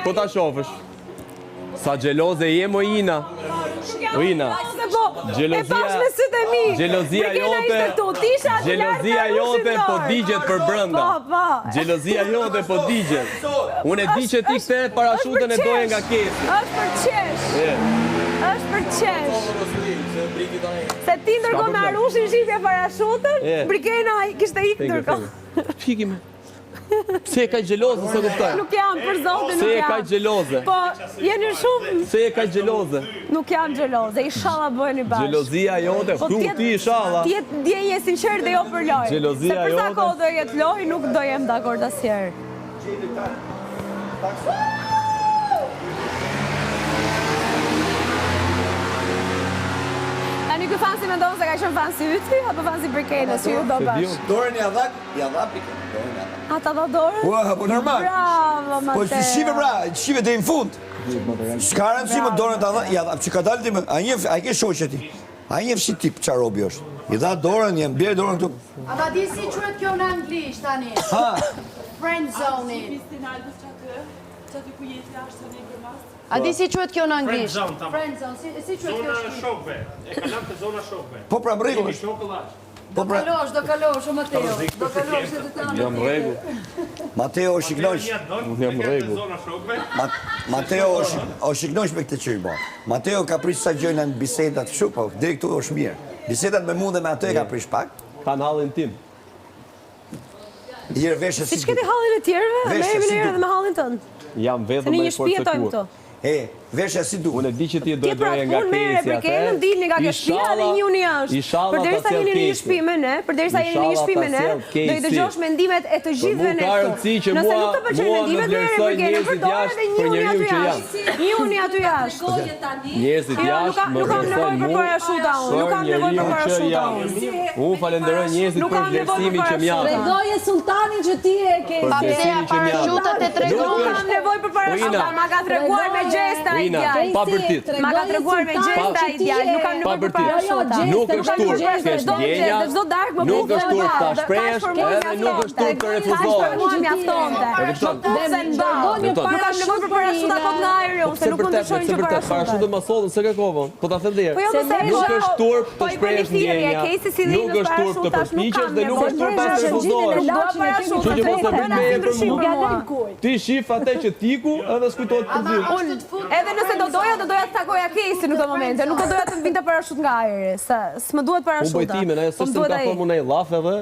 Po ta shofësh. Sa gjeloze je mo Ina. O Ina. Gjelozia jote po digjet për brënda. Gjelozia jote po digjet. Unë e di që ti këthe parashutën e doje nga kesi. Është për qesh. Se ti ndërkohë me Arushin shifje parashutën, Brikena kishte ikë ndërkohë. Fikime. Pse e ka gjeloze, se kuptoj? Nuk jam, për zotin nuk jam. Se e ka gjeloze? Po, jeni shumë... Se e ka gjeloze? Nuk jam gjeloze, inshallah bëheni bashkë. Gjelozia jote, ti inshallah. Tjetë djenje sinqer dhe jo për lojë. Gjelozia jote. Se për sa kohë do jetë lojë, nuk do jem dakord asjerë. Tani ky fan si mendon se ka qenë fan si Yti apo fan si Brikenës, ju do bash. Dorën ja dha pikën. A ta dha dorën? Po normal. Bravo, Mateo. Po shive deri në fund. S'ka rëndësi më dorën ta dha, ja dha, që ka dalë ti më, a ke shoqë ti. A njeh si tip çfarë robi është. I dha dorën, jam bler dorën këtu. A ta di si quhet kjo në anglisht tani? Ha. Friend zone. A di si quhet kjo në anglisht? Friend zone. Si quhet kjo? Zona shokëve. E kalon te zona shokëve. Po pra rregull. Do kalosh, o Mateo. Do kalosh se të tanë. Jam rregull. Mateo o shiknojsh. Jam rregull. Mateo o shiknojsh me këtë çirë, po. Mateo ka prish sa gjëna në bisedat kështu, po deri këtu është mirë. Bisedat me mua dhe me atë ka prish pak. Kan hallin tim. Herë veshë si. Siç keni hallin e tjerëve, merremi ne edhe me hallin tënd. Jam vetëm me forcë. Veshja si du. Unë e di që ti do doje nga kesi atë. Ti dilni nga kjo shtëpi dhe njëuni jashtë. Përderisa jeni në një shtëpi me ne, përderisa jeni në një shtëpi me ne, do i dëgjosh mendimet e të gjithëve ne këtu. Nëse nuk të pëlqejnë mendimet, merre Brikenën për dorë dhe njëuni aty jashtë. Njëuni aty jashtë. Njerëzit jashtë më vlerësojnë mua. Nuk kam nevojë për parashuta unë. Unë falenderoj njerëzit për vlerësimin që më japin. Tregoje sultanin që ti e ke. Vlerësimin që më japin. Nuk kam nevojë për parashuta, ma ka treguar me gjesta ideal. Pa bërtit. Ma ka treguar me gjesta ideal, nuk kam nevojë për parashuta. Nuk është turp, thjesht ndjenja. Nuk është turp ta shprehësh, edhe nuk është turp të refuzohesh. Nuk kam nevojë për parashuta kot nga ajri, se nuk mund të shojnë që parashuta. Parashuta më sollën se kërkovën. Po ta them dhe herë. Nuk është turp të shprehësh ndjenja. Nuk është turp të përpiqesh dhe nuk është turp të refuzohesh. Ti shif atë që tiku edhe s'kujtohet për dy. Edhe nëse do doja të takoja Kesin në këtë moment, nuk do doja të vinte parashut nga ajri, se s'më duhet parashuta. Unë bojtimin, ajo s'është ka thonë unë e laf edhe.